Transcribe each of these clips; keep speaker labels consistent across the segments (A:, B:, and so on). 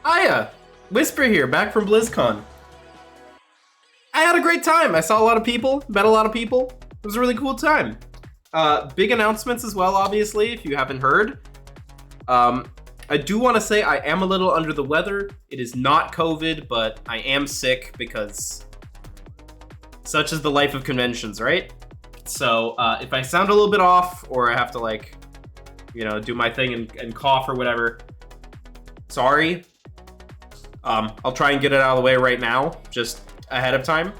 A: Hiya! Whisper here, back from BlizzCon. I had a great time. I saw a lot of people, met a lot of people. It was a really cool time. Big announcements as well, obviously, if you haven't heard. I do want to say I am a little under the weather. It is not COVID, but I am sick because such is the life of conventions, right? So if I sound a little bit off or I have to, like, you know, do my thing and cough or whatever, sorry. I'll try and get it out of the way right now, just ahead of time.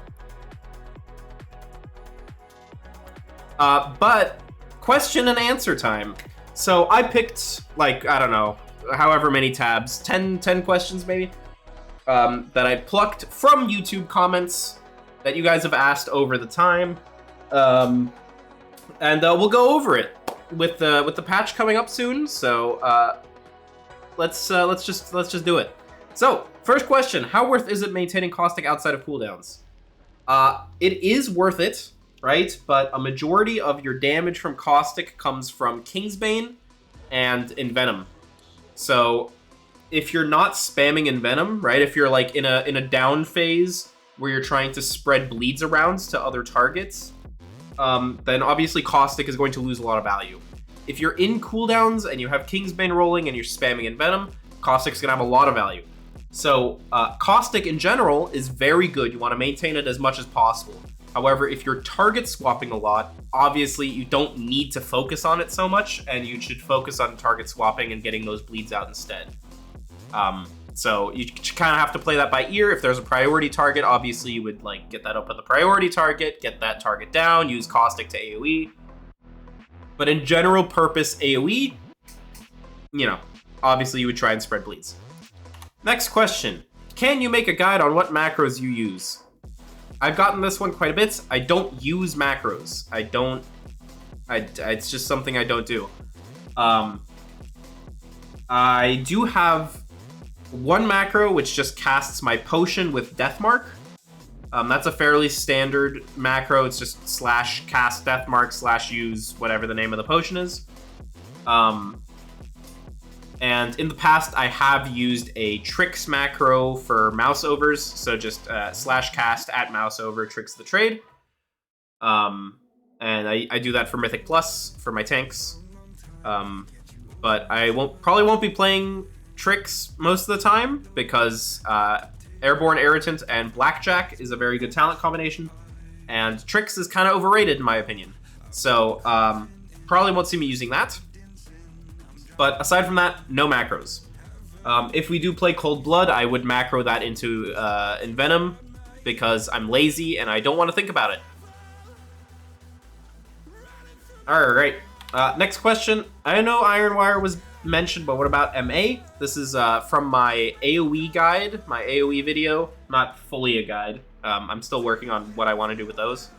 A: But question and answer time. So I picked, like, I don't know, however many tabs, 10 questions maybe, that I plucked from YouTube comments that you guys have asked over the time. And we'll go over it with the patch coming up soon. So let's just do it. So, first question, how worth is it maintaining Caustic outside of cooldowns? It is worth it, right? But a majority of your damage from Caustic comes from Kingsbane and Envenom. So, if you're not spamming Envenom, right? If you're like in a down phase where you're trying to spread bleeds around to other targets, then obviously Caustic is going to lose a lot of value. If you're in cooldowns and you have Kingsbane rolling and you're spamming Envenom, Caustic's gonna have a lot of value. So, Caustic in general is very good. You want to maintain it as much as possible. However, if you're target swapping a lot, obviously you don't need to focus on it so much, and you should focus on target swapping and getting those bleeds out instead. So you kind of have to play that by ear. If there's a priority target, obviously you would like get that up on the priority target, get that target down, use Caustic to AoE. But in general purpose AoE, you know, obviously you would try and spread bleeds. Next question. Can you make a guide on what macros you use? I've gotten this one quite a bit. I don't use macros. It's just something I don't do. I do have one macro which just casts my potion with Deathmark. That's a fairly standard macro. It's just / cast Deathmark / use whatever the name of the potion is. And in the past, I have used a tricks macro for mouse overs, so just / cast at mouse over tricks the trade. And I do that for Mythic Plus for my tanks. But I probably won't be playing tricks most of the time because Airborne Irritant and Blackjack is a very good talent combination, and tricks is kind of overrated in my opinion. So probably won't see me using that. But aside from that, no macros. If we do play Cold Blood, I would macro that into Envenom because I'm lazy and I don't want to think about it. Alright, next question. I know Ironwire was mentioned, but what about MA? This is from my AoE guide, my AoE video. Not fully a guide. I'm still working on what I want to do with those.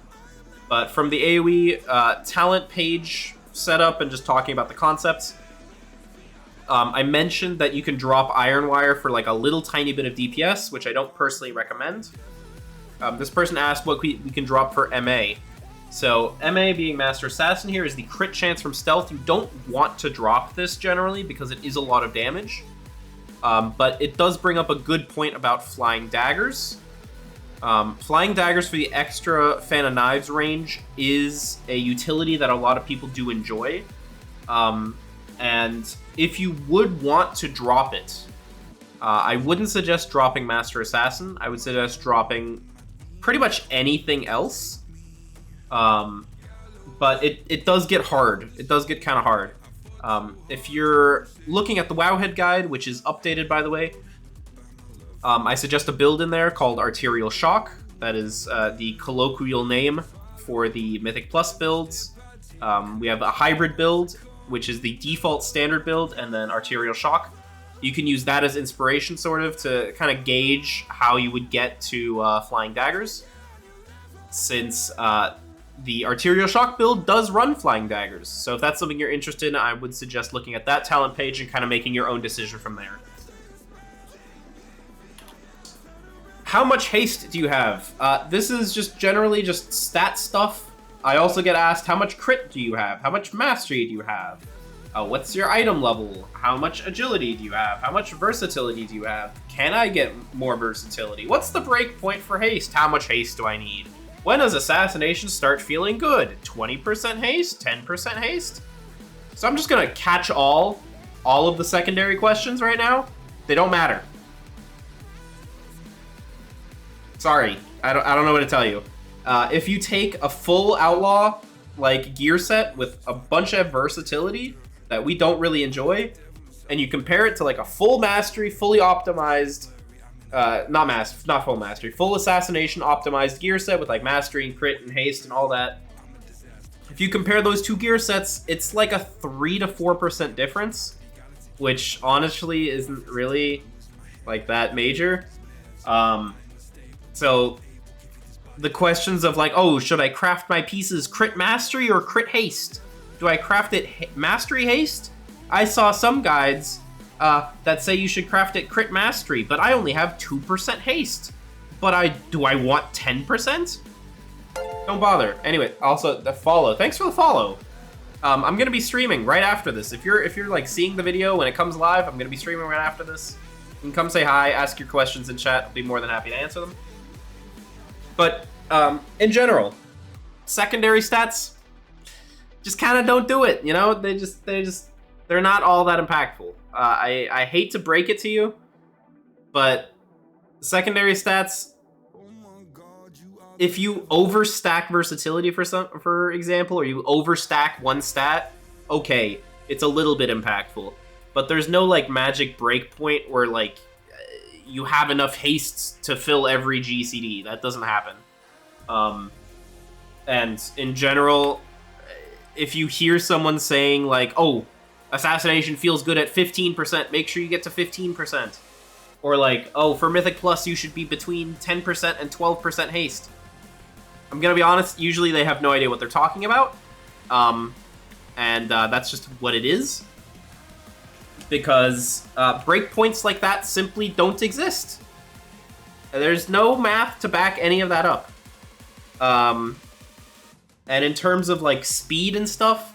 A: But from the AoE talent page setup and just talking about the concepts, I mentioned that you can drop Ironwire for like a little tiny bit of DPS, which I don't personally recommend. This person asked what we can drop for MA. So MA being Master Assassin here is the crit chance from stealth. You don't want to drop this generally because it is a lot of damage. But it does bring up a good point about Flying Daggers. Flying Daggers for the extra Fan of Knives range is a utility that a lot of people do enjoy. And if you would want to drop it, I wouldn't suggest dropping Master Assassin. I would suggest dropping pretty much anything else. But it does get hard. It does get kind of hard. If you're looking at the Wowhead guide, which is updated by the way, I suggest a build in there called Arterial Shock. That is the colloquial name for the Mythic Plus builds. We have a hybrid build, which is the default standard build, and then Arterial Shock. You can use that as inspiration, sort of, to kind of gauge how you would get to Flying Daggers. Since the Arterial Shock build does run Flying Daggers. So if that's something you're interested in, I would suggest looking at that talent page and kind of making your own decision from there. How much haste do you have? This is just generally just stat stuff. I also get asked, how much crit do you have? How much mastery do you have? What's your item level? How much agility do you have? How much versatility do you have? Can I get more versatility? What's the break point for haste? How much haste do I need? When does assassination start feeling good? 20% haste? 10% haste? So I'm just gonna catch all of the secondary questions right now. They don't matter. Sorry, I don't know what to tell you. If you take a full outlaw like gear set with a bunch of versatility that we don't really enjoy, and you compare it to like a full mastery, fully optimized, not full mastery, full assassination optimized gear set with like mastery and crit and haste and all that. If you compare those two gear sets, it's like a 3 to 4% difference, which honestly isn't really like that major. So the questions of like, oh, should I craft my pieces crit mastery or crit haste? Do I craft it mastery haste? I saw some guides that say you should craft it crit mastery, but I only have 2% haste. But do I want 10%? Don't bother. Anyway, also the follow. Thanks for the follow. I'm gonna be streaming right after this. If you're like seeing the video when it comes live, I'm gonna be streaming right after this. You can come say hi, ask your questions in chat. I'll be more than happy to answer them. But in general, secondary stats just kind of don't do it. You know, they're not all that impactful. I hate to break it to you, but secondary stats, if you overstack versatility for example, or you overstack one stat, okay, it's a little bit impactful. But there's no like magic breakpoint where like you have enough haste to fill every GCD. That doesn't happen. And in general, if you hear someone saying like, oh, assassination feels good at 15%, make sure you get to 15%. Or like, oh, for Mythic Plus, you should be between 10% and 12% haste. I'm gonna be honest, usually they have no idea what they're talking about. And that's just what it is. Because breakpoints like that simply don't exist. There's no math to back any of that up. And in terms of like speed and stuff,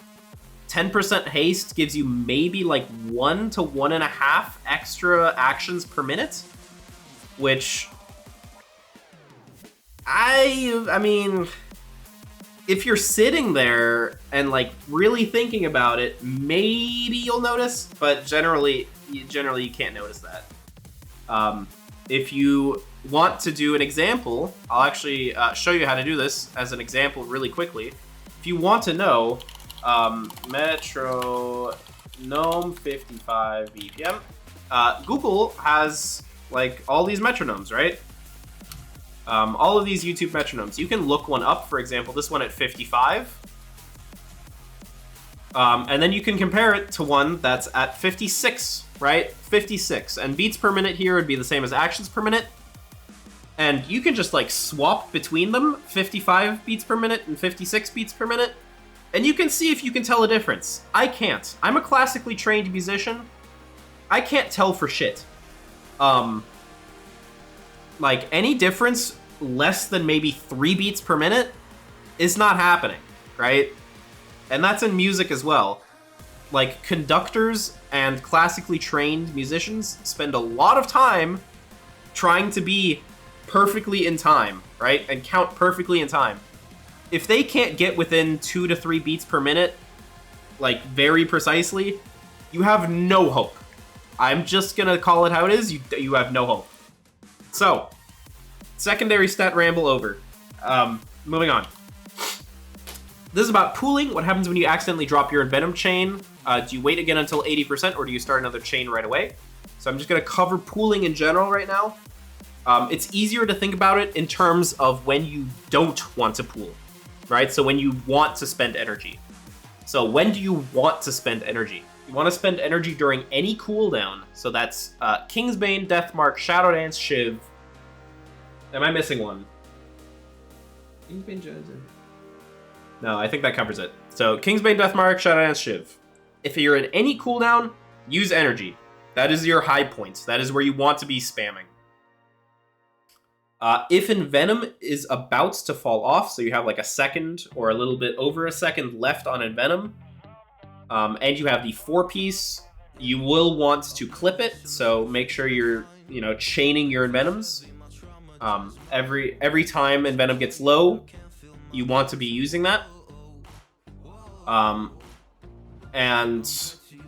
A: 10% haste gives you maybe like 1 to 1.5 extra actions per minute, which I mean, if you're sitting there and like really thinking about it, maybe you'll notice, but generally you can't notice that. If you want to do an example, I'll actually show you how to do this as an example really quickly. If you want to know, metronome 55 BPM, Google has like all these metronomes, right? All of these YouTube metronomes. You can look one up, for example, this one at 55. And then you can compare it to one that's at 56, right? 56. And beats per minute here would be the same as actions per minute. And you can just like swap between them, 55 beats per minute and 56 beats per minute. And you can see if you can tell a difference. I can't. I'm a classically trained musician. I can't tell for shit. Like, any difference less than maybe 3 beats per minute is not happening, right? And that's in music as well. Like, conductors and classically trained musicians spend a lot of time trying to be perfectly in time, right? And count perfectly in time. If they can't get within 2 to 3 beats per minute, like, very precisely, you have no hope. I'm just gonna call it how it is. You have no hope. So, secondary stat ramble over. Moving on. This is about pooling. What happens when you accidentally drop your Envenom chain? Do you wait again until 80%, or do you start another chain right away? So I'm just going to cover pooling in general right now. It's easier to think about it in terms of when you don't want to pool, right? So when you want to spend energy. So when do you want to spend energy? You want to spend energy during any cooldown. So that's Kingsbane, Deathmark, Shadow Dance, Shiv. Am I missing one? Kingsbane, no, I think that covers it. So Kingsbane, Deathmark, Shadow Dance, Shiv. If you're in any cooldown, use energy. That is your high point. That is where you want to be spamming. If Envenom is about to fall off, so you have like a second or a little bit over a second left on Envenom, and you have the 4-piece. You will want to clip it, so make sure you're, chaining your Envenoms. Every time Envenom gets low, you want to be using that.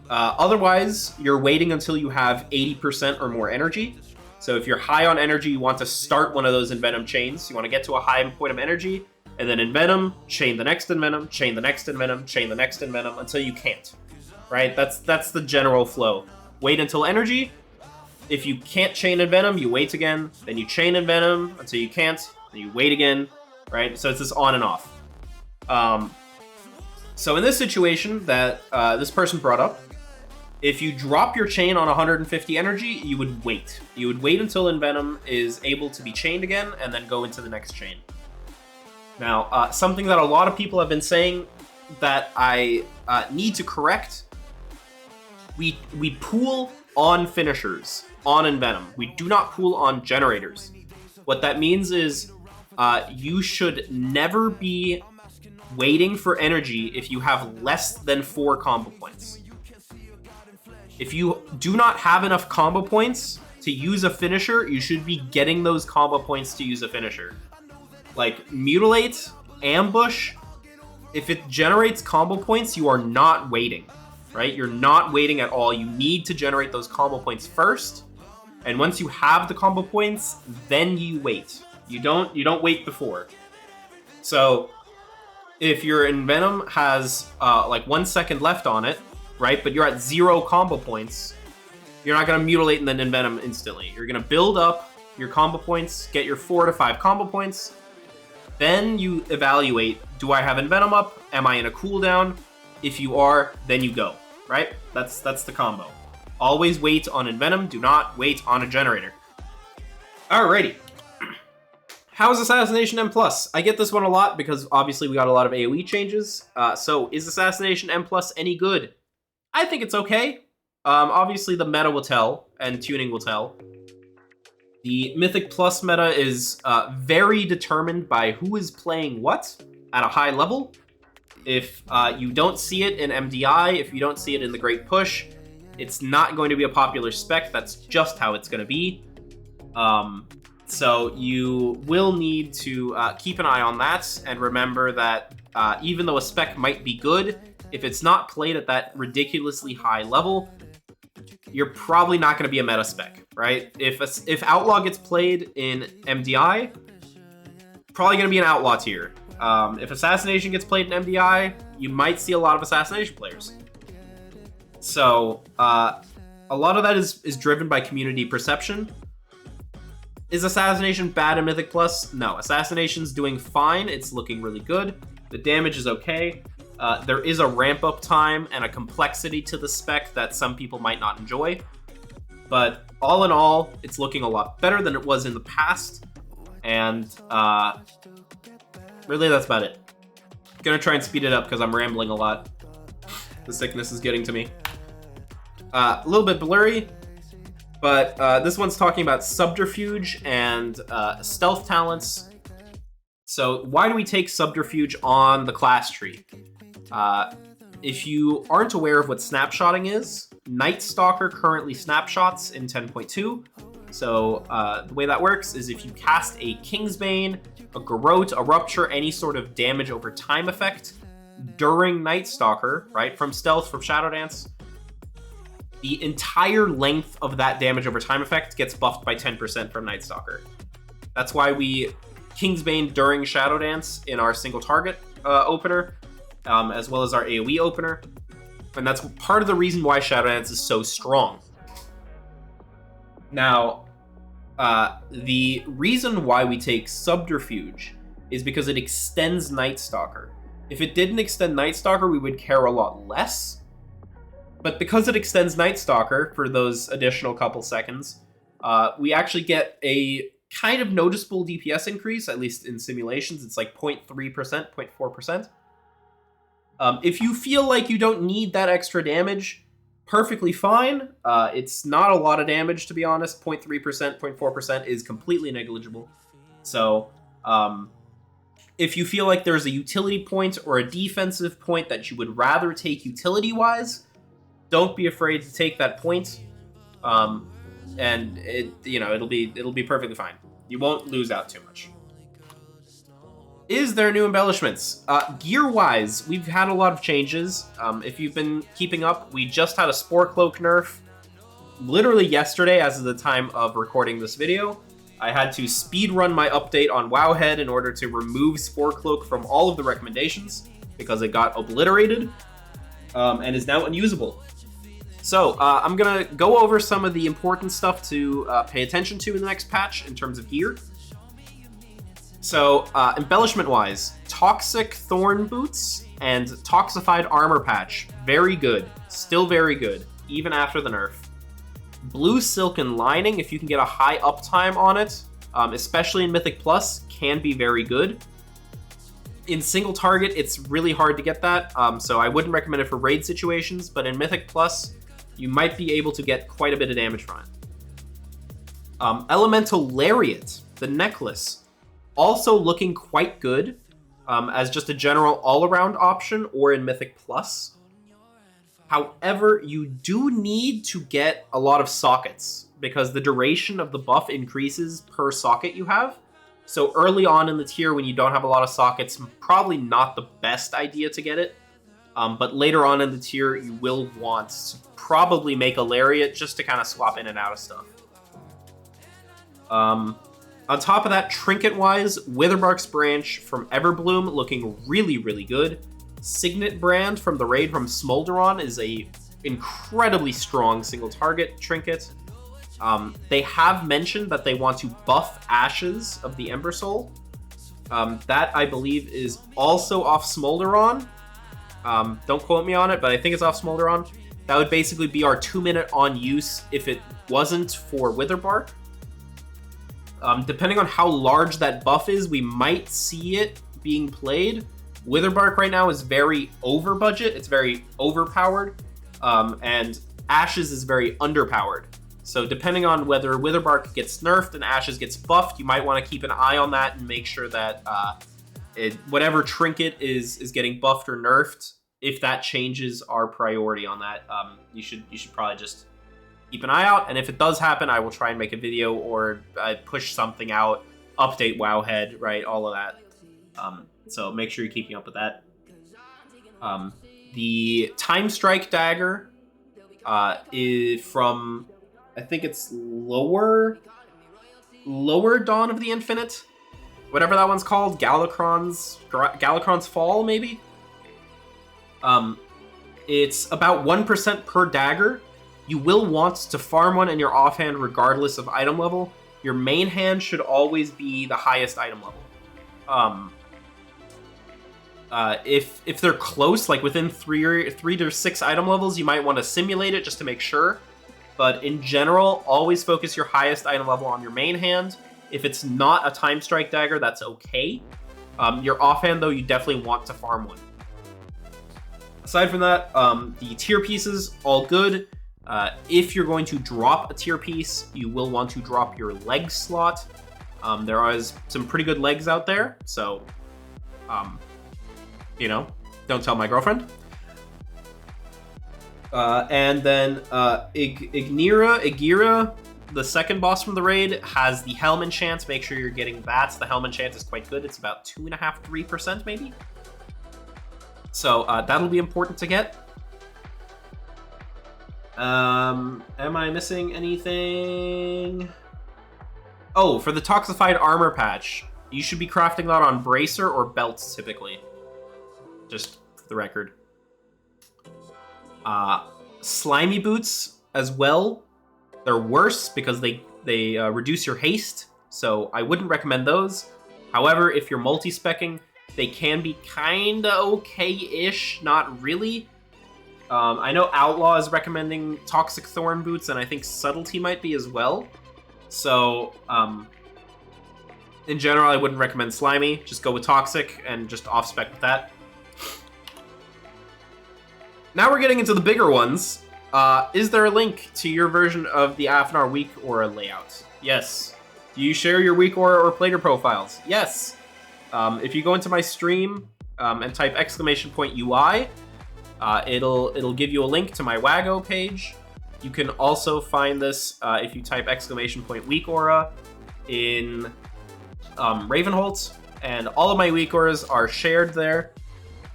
A: Otherwise, you're waiting until you have 80% or more energy. So if you're high on energy, you want to start one of those Envenom chains. You want to get to a high point of energy, and then Envenom, chain the next Envenom, chain the next Envenom, chain the next Envenom, until you can't. Right? That's the general flow. Wait until energy. If you can't chain Envenom, you wait again. Then you chain Envenom until you can't. Then you wait again. Right? So it's this on and off. So in this situation that this person brought up, if you drop your chain on 150 energy, you would wait. You would wait until Envenom is able to be chained again, and then go into the next chain. Now, something that a lot of people have been saying that I need to correct, we pool on finishers, on Envenom. We do not pool on generators. What that means is you should never be waiting for energy if you have less than 4 combo points. If you do not have enough combo points to use a finisher, you should be getting those combo points to use a finisher. Like, Mutilate, Ambush, if it generates combo points, you are not waiting, right? You're not waiting at all. You need to generate those combo points first, and once you have the combo points, then you wait. You don't wait before. So, if your Envenom has like 1 second left on it, right, but you're at 0 combo points, you're not going to Mutilate and then Envenom instantly. You're going to build up your combo points, get your 4 to 5 combo points, then you evaluate, do I have Envenom up? Am I in a cooldown? If you are, then you go, right? That's the combo. Always wait on Envenom, do not wait on a generator. Alrighty. How is Assassination M+? I get this one a lot because obviously we got a lot of AoE changes. So is Assassination M+ any good? I think it's okay. Obviously the meta will tell, and tuning will tell. The Mythic Plus meta is very determined by who is playing what at a high level. If you don't see it in MDI, if you don't see it in the Great Push, it's not going to be a popular spec. That's just how it's going to be. So you will need to keep an eye on that, and remember that even though a spec might be good, if it's not played at that ridiculously high level, you're probably not going to be a meta spec, right? If Outlaw gets played in MDI, probably going to be an Outlaw tier. If Assassination gets played in MDI, you might see a lot of Assassination players. So a lot of that is driven by community perception. Is Assassination bad in Mythic Plus? No, Assassination's doing fine. It's looking really good. The damage is okay. There is a ramp-up time and a complexity to the spec that some people might not enjoy. But all in all, it's looking a lot better than it was in the past. And really, that's about it. Gonna try and speed it up because I'm rambling a lot. The sickness is getting to me. A little bit blurry, but this one's talking about Subterfuge and stealth talents. So why do we take Subterfuge on the class tree? If you aren't aware of what snapshotting is, Night Stalker currently snapshots in 10.2. So the way that works is if you cast a Kingsbane, a Garrote, a Rupture, any sort of damage over time effect during Night Stalker, right, from Stealth, from Shadow Dance, the entire length of that damage over time effect gets buffed by 10% from Night Stalker. That's why we Kingsbane during Shadow Dance in our single target opener, as well as our AoE opener. And that's part of the reason why Shadow Dance is so strong. Now, the reason why we take Subterfuge is because it extends Night Stalker. If it didn't extend Night Stalker, we would care a lot less. But because it extends Night Stalker for those additional couple seconds, we actually get a kind of noticeable DPS increase, at least in simulations. It's like 0.3%, 0.4%. If you feel like you don't need that extra damage, perfectly fine. It's not a lot of damage, to be honest. 0.3%, 0.4% is completely negligible. So If you feel like there's a utility point or a defensive point that you would rather take utility-wise, don't be afraid to take that point. And it'll be perfectly fine. You won't lose out too much. Is there new embellishments? Gear-wise, we've had a lot of changes. If you've been keeping up, we just had a Spore Cloak nerf. Literally yesterday, as of the time of recording this video, I had to speedrun my update on Wowhead in order to remove Spore Cloak from all of the recommendations, because it got obliterated, and is now unusable. So, I'm gonna go over some of the important stuff to pay attention to in the next patch in terms of gear. So, embellishment-wise, Toxic Thorn Boots and Toxified Armor Patch. Very good. Still very good, even after the nerf. Blue Silken Lining, if you can get a high uptime on it, especially in Mythic Plus, can be very good. In single target, it's really hard to get that, so I wouldn't recommend it for raid situations, but in Mythic Plus, you might be able to get quite a bit of damage from it. Elemental Lariat, the necklace. Also looking quite good as just a general all-around option or in Mythic Plus. However, you do need to get a lot of sockets because the duration of the buff increases per socket you have. So early on in the tier when you don't have a lot of sockets, probably not the best idea to get it. But later on in the tier, you will want to probably make a Lariat just to kind of swap in and out of stuff. On top of that, trinket-wise, Witherbark's Branch from Everbloom looking really, really good. Signet Brand from the raid from Smolderon is a incredibly strong single target trinket. They have mentioned that they want to buff Ashes of the Ember Soul. That, I believe, is also off Smolderon. Don't quote me on it, but I think it's off Smolderon. That would basically be our 2-minute on use if it wasn't for Witherbark. Depending on how large that buff is, we might see it being played. Witherbark right now is very over budget, it's very overpowered, and Ashes is very underpowered. So depending on whether Witherbark gets nerfed and Ashes gets buffed, you might want to keep an eye on that and make sure that whatever trinket is getting buffed or nerfed, if that changes our priority on that, you should probably just keep an eye out. And if it does happen, I will try and make a video or push something out, update Wowhead, right, all of that. So make sure you're keeping up with that. The Time Strike Dagger is from, I think it's lower Dawn of the Infinite, whatever that one's called, Galakron's Fall, maybe. It's about 1% per dagger. You will want to farm one in your offhand regardless of item level. Your main hand should always be the highest item level. If they're close, like within 3 to 6 item levels, you might want to simulate it just to make sure. But in general, always focus your highest item level on your main hand. If it's not a Time Strike Dagger, that's okay. Your offhand, though, you definitely want to farm one. Aside from that, the tier pieces, all good. If you're going to drop a tier piece, you will want to drop your leg slot. There is some pretty good legs out there, so, don't tell my girlfriend. And then Igira, the second boss from the raid, has the Helm enchant. Make sure you're getting that. The Helm enchant is quite good. It's about 2.5–3% maybe. So that'll be important to get. Am I missing anything? Oh, for the Toxified Armor patch, you should be crafting that on Bracer or Belts typically. Just for the record. Slimy Boots as well. They're worse because they reduce your haste, so I wouldn't recommend those. However, if you're multi-speccing, they can be kinda okay-ish, not really. I know Outlaw is recommending Toxic Thorn Boots, and I think Subtlety might be as well. So, in general, I wouldn't recommend Slimy. Just go with Toxic and just off-spec with that. Now we're getting into the bigger ones. Is there a link to your version of the Afnar WeakAura layout? Yes. Do you share your WeakAura or Plater profiles? Yes. If you go into my stream and type !UI, it'll give you a link to my Wago page. You can also find this if you type !WeakAura in Ravenholt, and all of my WeakAuras are shared there.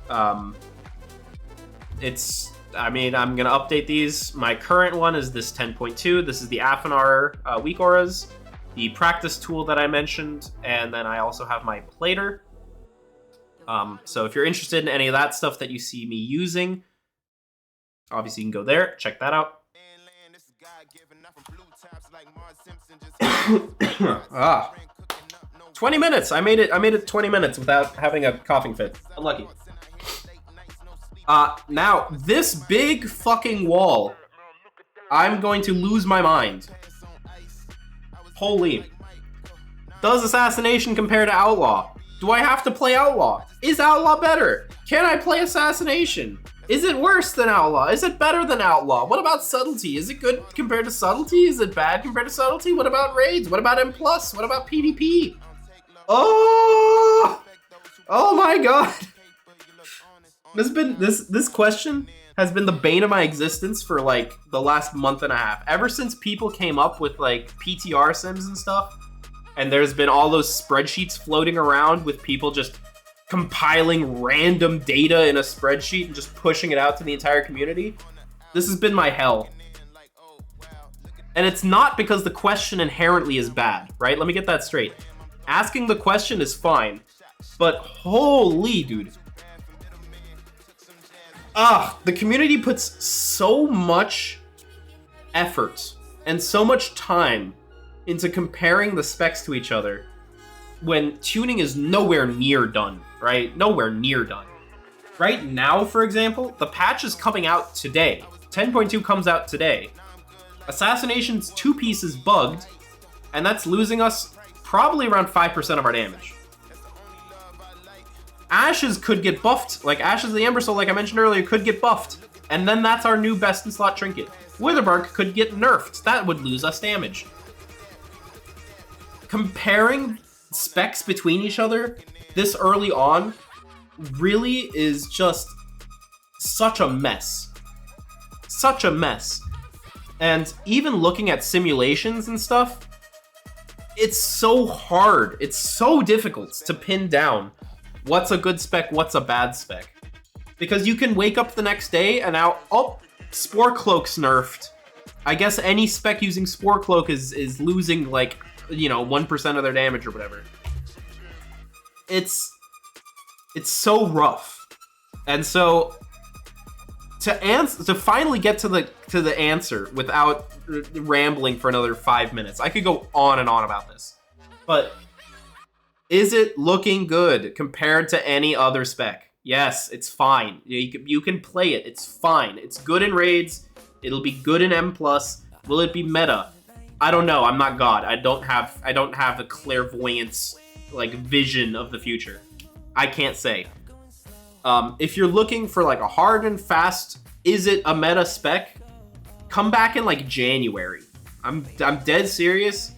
A: I'm gonna update these. My current one is this 10.2. This is the Afinar WeakAuras, the practice tool that I mentioned, and then I also have my plater. So if you're interested in any of that stuff that you see me using, obviously you can go there, check that out. 20 minutes. I made it 20 minutes without having a coughing fit. Unlucky. Now, this big fucking wall, I'm going to lose my mind. Holy. Does Assassination compare to Outlaw? Do I have to play Outlaw? Is Outlaw better? Can I play Assassination? Is it worse than Outlaw? Is it better than Outlaw? What about Subtlety? Is it good compared to Subtlety? Is it bad compared to Subtlety? What about Raids? What about M+? What about PvP? Oh! Oh my god! This question has been the bane of my existence for like the last month and a half. Ever since people came up with like PTR sims and stuff, and there's been all those spreadsheets floating around with people just compiling random data in a spreadsheet and just pushing it out to the entire community. This has been my hell. And it's not because the question inherently is bad, right? Let me get that straight. Asking the question is fine, but holy dude. The community puts so much effort and so much time into comparing the specs to each other when tuning is nowhere near done, right? Nowhere near done. Right now, for example, the patch is coming out today. 10.2 comes out today. Assassination's 2-piece is bugged, and that's losing us probably around 5% of our damage. Ashes could get buffed, like Ashes of the Ember Soul, like I mentioned earlier, could get buffed. And then that's our new best in slot trinket. Witherbark could get nerfed. That would lose us damage. Comparing specs between each other this early on really is just such a mess. Such a mess. And even looking at simulations and stuff, it's so hard. It's so difficult to pin down what's a good spec, what's a bad spec. Because you can wake up the next day and now, oh, Spore Cloak's nerfed. I guess any spec using Spore Cloak is losing like, 1% of their damage or whatever. It's so rough. And so to finally get to the answer without rambling for another 5 minutes, I could go on and on about this. But is it looking good compared to any other spec? Yes, it's fine. You can play it. It's fine. It's good in raids. It'll be good in M+. Will it be meta? I don't know. I'm not God. I don't have the clairvoyance like vision of the future. I can't say. If you're looking for like a hard and fast, is it a meta spec? Come back in like January. I'm dead serious.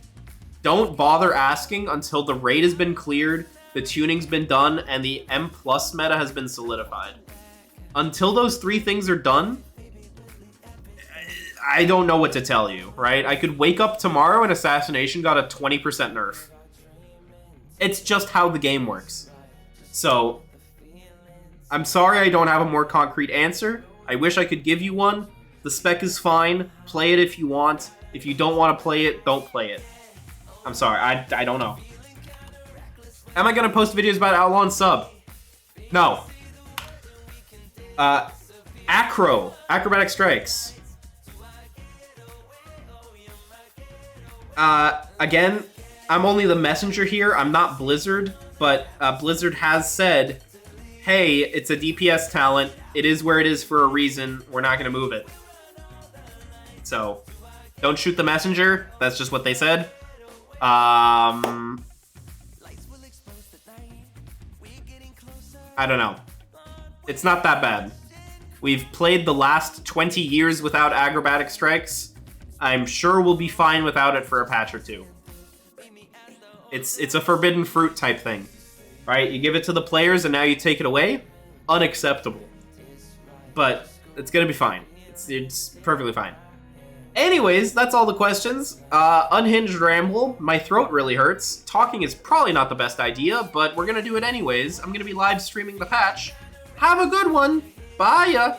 A: Don't bother asking until the raid has been cleared, the tuning's been done, and the M+ meta has been solidified. Until those 3 things are done, I don't know what to tell you, right? I could wake up tomorrow and Assassination got a 20% nerf. It's just how the game works. So, I'm sorry I don't have a more concrete answer. I wish I could give you one. The spec is fine. Play it if you want. If you don't want to play it, don't play it. I'm sorry, I don't know. Am I gonna post videos about Outlaw and Sub? No. Acrobatic Strikes. Again, I'm only the messenger here. I'm not Blizzard, but Blizzard has said, hey, it's a DPS talent. It is where it is for a reason. We're not gonna move it. So, don't shoot the messenger. That's just what they said. I don't know. It's not that bad. We've played the last 20 years without acrobatic strikes. I'm sure we'll be fine without it for a patch or two. It's a forbidden fruit type thing. right? You give it to the players and now you take it away. Unacceptable. But it's gonna be fine. It's perfectly fine. Anyways, that's all the questions. Unhinged ramble. My throat really hurts. Talking is probably not the best idea, but we're gonna do it anyways. I'm gonna be live streaming the patch. Have a good one. Bye ya.